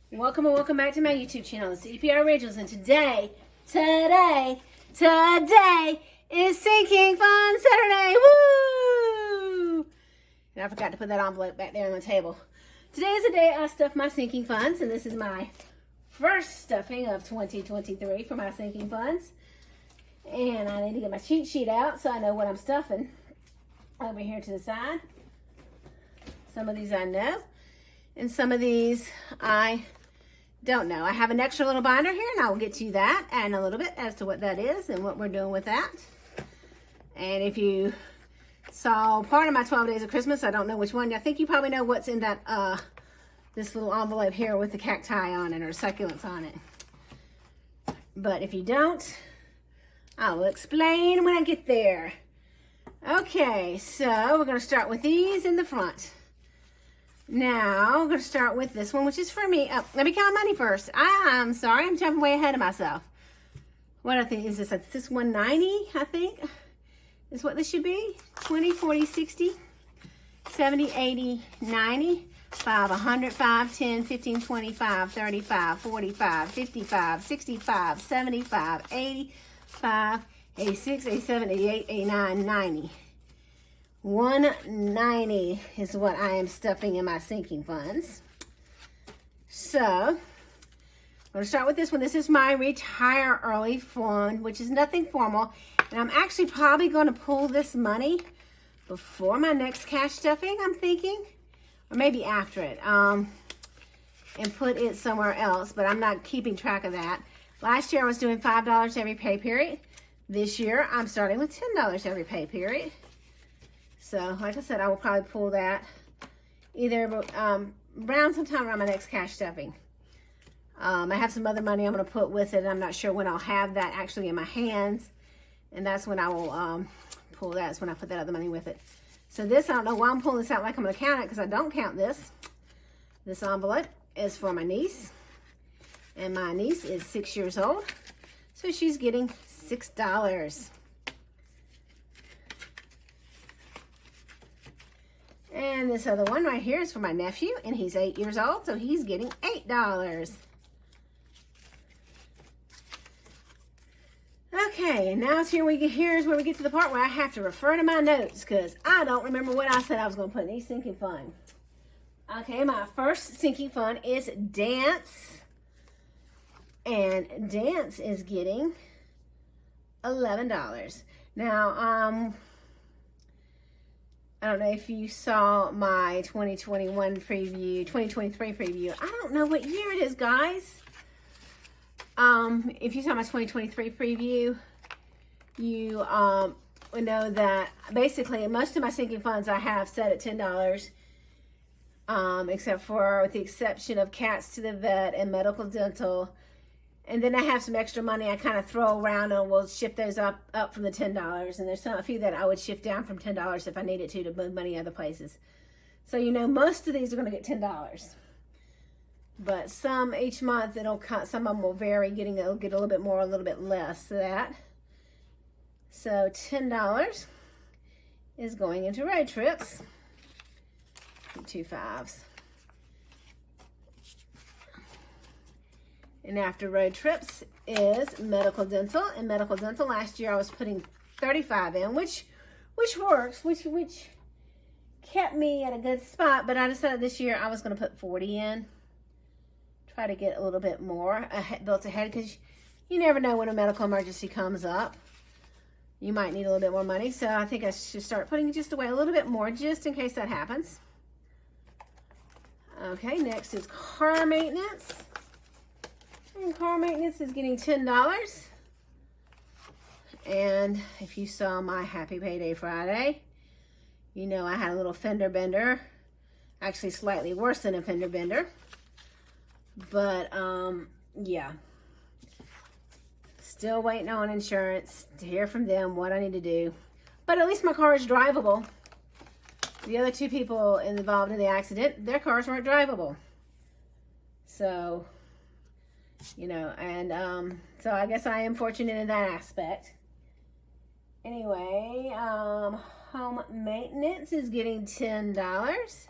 Welcome and welcome back to my YouTube channel, the CPR Originals, and today is Sinking Fun Saturday, woo! And I forgot to put that envelope back there on the table. Today is the day I stuff my sinking funds, and this is my first stuffing of 2023 for my sinking funds. And I need to get my cheat sheet out so I know what I'm stuffing. Over here to the side. Some of these I know, and some of these I don't know. I have an extra little binder here, and I will get to that in a little bit as to what that is and what we're doing with that. And if you saw part of my 12 Days of Christmas, I don't know which one. I think you probably know what's in that this little envelope here with the cacti on it or succulents on it. But if you don't, I will explain when I get there. Okay, so we're going to start with these in the front. Now, we're going to start with this one, which is for me. Oh, let me count money first. I'm sorry, I'm jumping way ahead of myself. What I think is this? Is this 190, I think, is what this should be. 20, 40, 60, 70, 80, 90, 5, 100, 5, 10, 15, 25, 35, 45, 55, 65, 75, 85, 86, 87, 88, 89, 90. 190 is what I am stuffing in my sinking funds. So, I'm going to start with this one. This is my Retire Early Fund, which is nothing formal. And I'm actually probably going to pull this money before my next cash stuffing, I'm thinking. Or maybe after it. And put it somewhere else. But I'm not keeping track of that. Last year I was doing $5 every pay period. This year, I'm starting with $10 every pay period. So, like I said, I will probably pull that either around sometime around my next cash stuffing. I have some other money I'm going to put with it. I'm not sure when I'll have that actually in my hands. And that's when I will pull that. That's when I put that other money with it. So this, I don't know why I'm pulling this out like I'm going to count it, because I don't count this. This envelope is for my niece. And my niece is 6 years old. So she's getting $6. And this other one right here is for my nephew, and he's 8 years old, so he's getting $8. Okay, and now here's where we get to the part where I have to refer to my notes, because I don't remember what I said I was going to put in each sinking fund. Okay, my first sinking fund is dance. And dance is getting $11. Now, I don't know if you saw my 2023 preview. I don't know what year it is, guys. If you saw my 2023 preview, you know that basically most of my sinking funds I have set at $10, except for with the exception of cats to the vet and medical dental. And then I have some extra money I kind of throw around, and we'll shift those up from the $10. And there's a few that I would shift down from $10 if I needed to move money other places. So, you know, most of these are going to get $10. But some each month, some of them will vary, it'll get a little bit more, a little bit less of that. So $10 is going into road trips. 2 5s. And after road trips is medical dental. And medical dental, last year I was putting 35 in, which works, which kept me at a good spot. But I decided this year I was going to put 40 in. Try to get a little bit more built ahead, because you never know when a medical emergency comes up. You might need a little bit more money. So I think I should start putting just away a little bit more just in case that happens. Okay, next is car maintenance. And car maintenance is getting $10. And if you saw my Happy Payday Friday, you know I had a little fender bender. Actually, slightly worse than a fender bender. But, yeah. Still waiting on insurance to hear from them what I need to do. But at least my car is drivable. The other 2 people involved in the accident, their cars weren't drivable. So, you know, and so I guess I am fortunate in that aspect. Anyway, home maintenance is getting $10.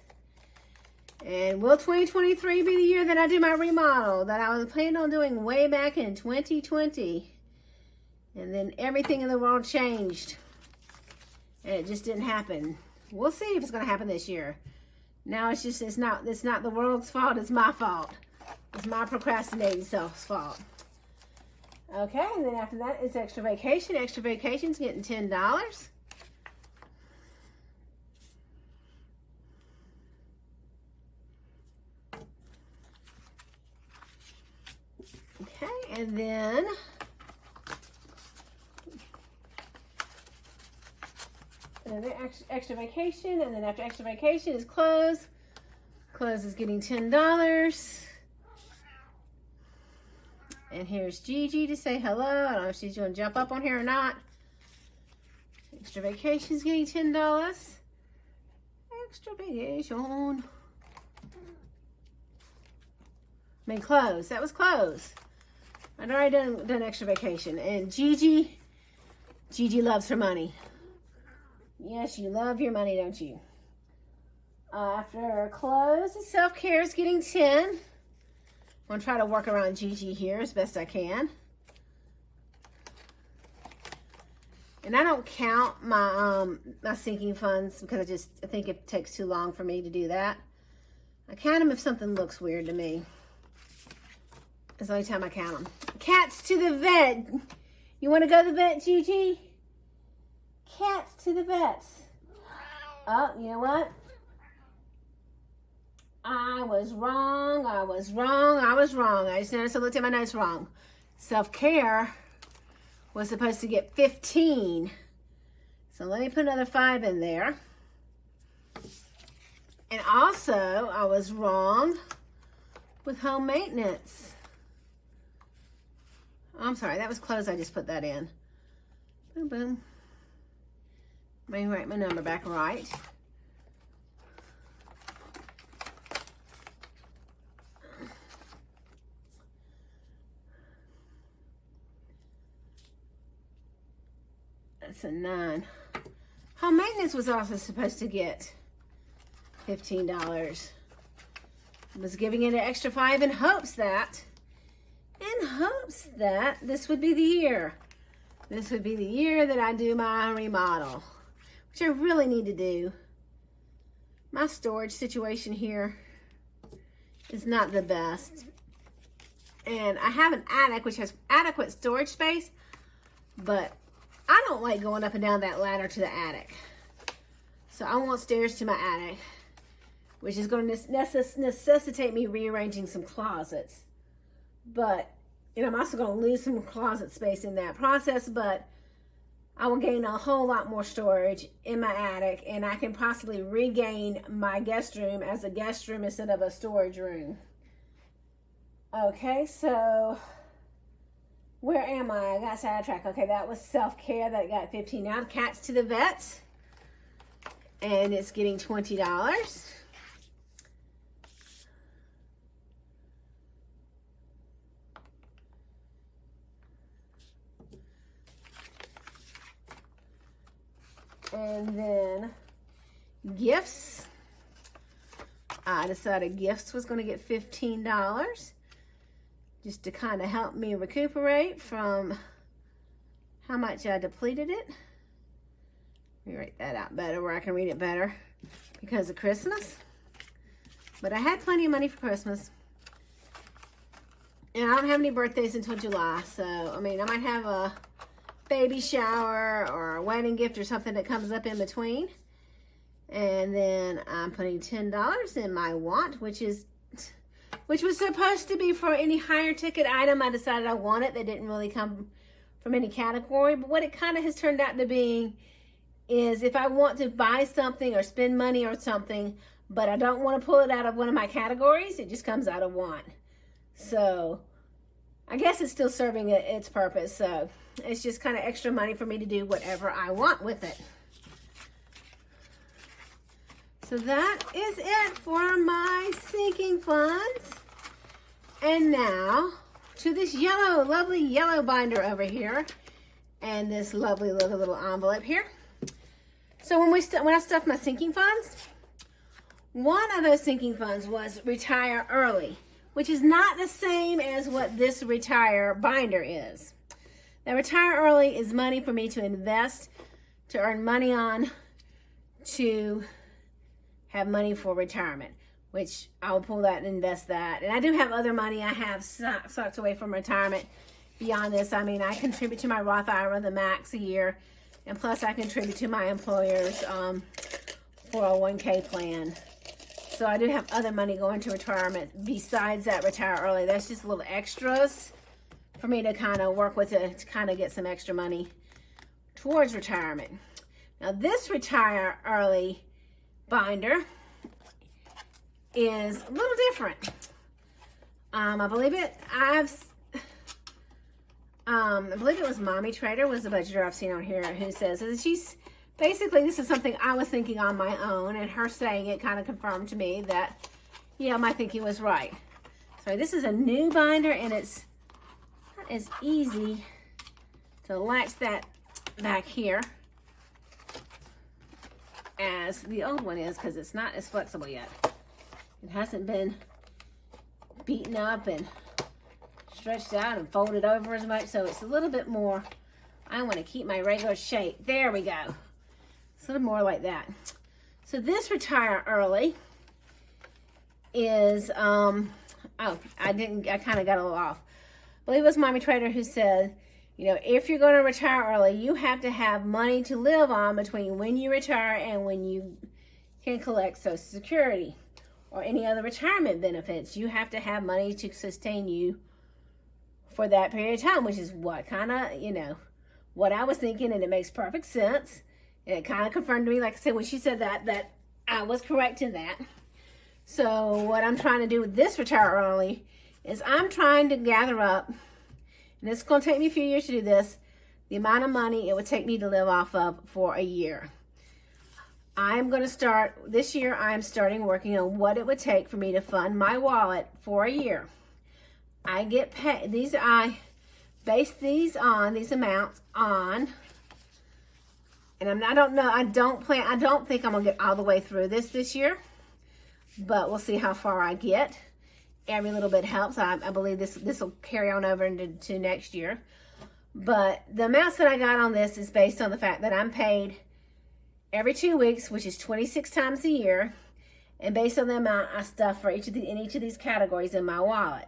And will 2023 be the year that I do my remodel that I was planning on doing way back in 2020? And then everything in the world changed. And it just didn't happen. We'll see if it's going to happen this year. Now it's not the world's fault, it's my fault. It's my procrastinating self's fault. Okay, and then after that is extra vacation. Extra vacation's getting $10. Okay, and then extra vacation, and then after extra vacation is clothes. Clothes is getting $10. And here's Gigi to say hello. I don't know if she's going to jump up on here or not. Extra vacation is getting $10. Extra vacation. I mean clothes. That was clothes. I'd already done extra vacation. And Gigi loves her money. Yes, you love your money, don't you? After clothes, self-care is getting 10. I'm going to try to work around Gigi here as best I can. And I don't count my my sinking funds because I think it takes too long for me to do that. I count them if something looks weird to me. That's the only time I count them. Cats to the vet. You want to go to the vet, Gigi? Cats to the vet. Oh, you know what? I was wrong. I just noticed I looked at my notes wrong. Self-care was supposed to get 15. So let me put another 5 in there. And also, I was wrong with home maintenance. I'm sorry, that was clothes. I just put that in. Boom, boom. Let me write my number back right. That's a 9. Home maintenance was also supposed to get $15. I was giving it an extra 5 in hopes that this would be the year. This would be the year that I do my remodel, which I really need to do. My storage situation here is not the best. And I have an attic which has adequate storage space, but I don't like going up and down that ladder to the attic. So I want stairs to my attic, which is going to necessitate me rearranging some closets. But, and I'm also going to lose some closet space in that process, but I will gain a whole lot more storage in my attic, and I can possibly regain my guest room as a guest room instead of a storage room. Okay, so where am I? I got sidetracked. Okay, that was self-care. That got 15. Now cats to the vet, and it's getting $20. And then gifts. I decided gifts was going to get $15 just to kind of help me recuperate from how much I depleted it. Let me write that out better where I can read it better because of Christmas. But I had plenty of money for Christmas. And I don't have any birthdays until July. So, I mean, I might have a baby shower or a wedding gift or something that comes up in between. And then I'm putting $10 in my want, which was supposed to be for any higher ticket item I decided I wanted that didn't really come from any category. But what it kind of has turned out to be is if I want to buy something or spend money or something, but I don't want to pull it out of one of my categories, it just comes out of want. So I guess it's still serving its purpose. So it's just kind of extra money for me to do whatever I want with it. So that is it for my sinking funds. And now to this lovely yellow binder over here and this lovely little envelope here. So when I stuff my sinking funds, One of those sinking funds was retire early, which is not the same as what this retire binder is. Now, retire early is money for me to invest, to earn money on, to have money for retirement, which I'll pull that and invest that. And I do have other money I have socked away from retirement beyond this. I mean, I contribute to my Roth IRA, the max a year, and plus I contribute to my employer's 401k plan. So I do have other money going to retirement besides that retire early. That's just little extras for me to kind of work with to kind of get some extra money towards retirement. Now this retire early binder is a little different. I believe it was Mommy Trader was the budgeter I've seen on here who says, and she's basically, this is something I was thinking on my own, and her saying it kind of confirmed to me that, yeah, my thinking was right. So this is a new binder, and it's not as easy to latch that back here as the old one is, because it's not as flexible yet. It hasn't been beaten up and stretched out and folded over as much, so it's a little bit more, I want to keep my regular shape. There we go. It's a little more like that. So this retire early is, I kind of got a little off. I believe it was Mommy Trader who said, you know, if you're going to retire early, you have to have money to live on between when you retire and when you can collect Social Security or any other retirement benefits. You have to have money to sustain you for that period of time, which is what kind of, you know, what I was thinking, and it makes perfect sense. And it kind of confirmed to me, like I said, when she said that I was correct in that. So what I'm trying to do with this retire early is I'm trying to gather up, and it's going to take me a few years to do this, the amount of money it would take me to live off of for a year. I'm going to start, this year I'm starting working on what it would take for me to fund my wallet for a year. I get paid, I base these amounts on, and I don't know, I don't think I'm going to get all the way through this year, but we'll see how far I get. Every little bit helps. I believe this will carry on over into next year. But the amounts that I got on this is based on the fact that I'm paid every 2 weeks, which is 26 times a year, and based on the amount I stuff for in each of these categories in my wallet.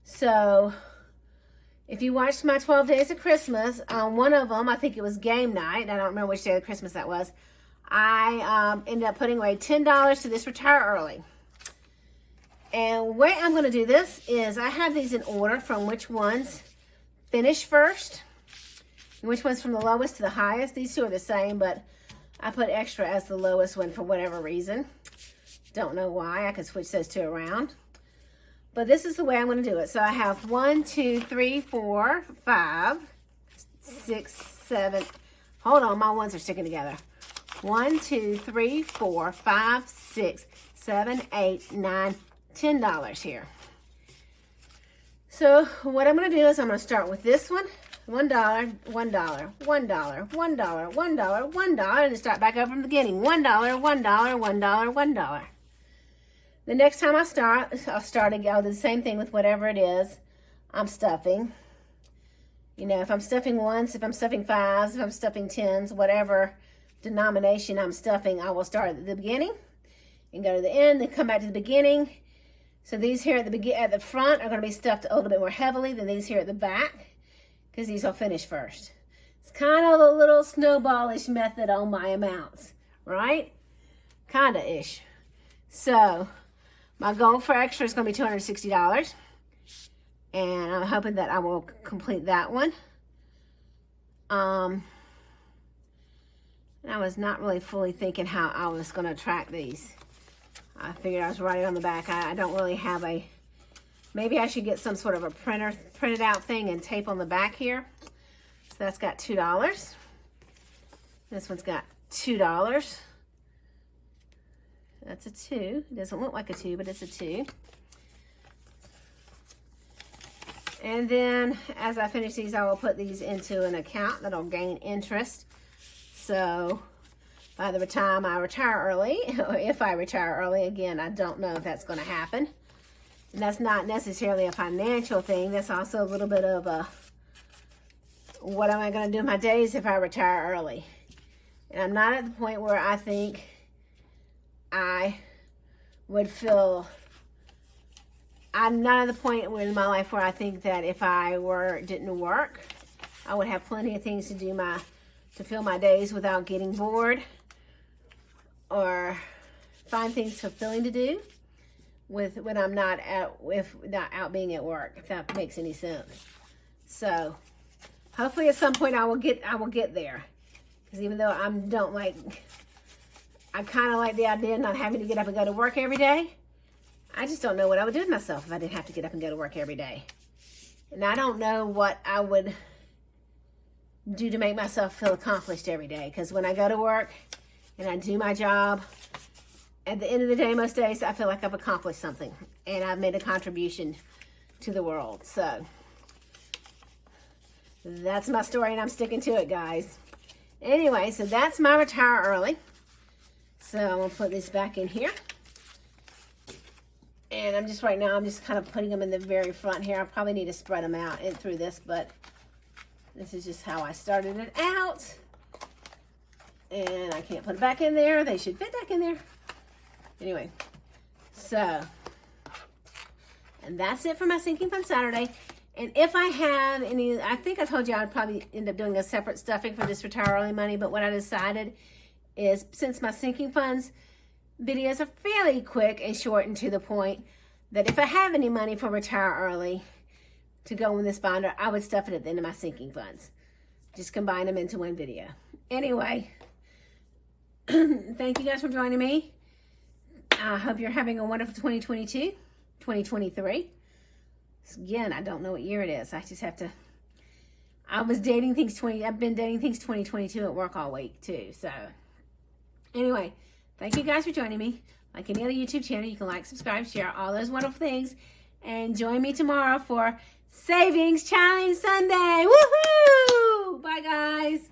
So if you watched my 12 Days of Christmas, on one of them, I think it was game night, I don't remember which day of Christmas that was, I ended up putting away $10 to this retire early. And the way I'm going to do this is I have these in order from which ones finish first, and which one's from the lowest to the highest. These two are the same, but I put extra as the lowest one for whatever reason. Don't know why. I could switch those two around. But this is the way I'm going to do it. So I have 1, 2, 3, 4, 5, 6, 7. Hold on, my ones are sticking together. 1, 2, 3, 4, 5, 6, 7, 8, 9, $10 here. So what I'm going to do is I'm going to start with this one. $1, $1, $1, $1, $1, $1, $1, and start back over from the beginning. $1, $1, $1, $1. The next time I'll start again. I'll do the same thing with whatever it is I'm stuffing. You know, if I'm stuffing ones, if I'm stuffing fives, if I'm stuffing tens, whatever denomination I'm stuffing, I will start at the beginning and go to the end, then come back to the beginning. So these here at the front are going to be stuffed a little bit more heavily than these here at the back, because these will finish first. It's kind of a little snowballish method on my amounts, right? Kinda-ish. So my goal for extra is going to be $260. And I'm hoping that I will complete that one. I was not really fully thinking how I was going to track these. I figured I was writing on the back. I don't really have maybe I should get some sort of a printed out thing and tape on the back here. So that's got $2. This one's got $2. That's a 2. It doesn't look like a 2, but it's a 2. And then as I finish these, I will put these into an account that'll gain interest. So if by the time I retire early, or if I retire early. Again, I don't know if that's going to happen. And that's not necessarily a financial thing. That's also a little bit of a, what am I going to do in my days if I retire early? And I'm not at the point where I think I would feel, I'm not at the point in my life where I think that if I didn't work, I would have plenty of things to do to fill my days without getting bored, or find things fulfilling to do when I'm not out being at work, if that makes any sense. So hopefully at some point I will get there. Because even though I kind of like the idea of not having to get up and go to work every day, I just don't know what I would do with myself if I didn't have to get up and go to work every day. And I don't know what I would do to make myself feel accomplished every day. Because when I go to work and I do my job, at the end of the day, most days, I feel like I've accomplished something and I've made a contribution to the world. So that's my story, and I'm sticking to it, guys. Anyway, so that's my retire early. So I'm going to put this back in here. And right now, I'm just kind of putting them in the very front here. I probably need to spread them out through this, but this is just how I started it out. And I can't put it back in there. They should fit back in there. Anyway, so, and that's it for my Sinking Fun Saturday. And if I have any, I think I told you I'd probably end up doing a separate stuffing for this retire early money, but what I decided is, since my Sinking Funds videos are fairly quick and short and to the point, that if I have any money for retire early to go in this binder, I would stuff it at the end of my Sinking Funds. Just combine them into one video. Anyway, thank you guys for joining me. I hope you're having a wonderful 2022, 2023. Again, I don't know what year it is. I just have to, I've been dating things 2022 at work all week too. So anyway, thank you guys for joining me. Like any other YouTube channel, you can like, subscribe, share, all those wonderful things. And join me tomorrow for Savings Challenge Sunday. Woohoo! Bye, guys.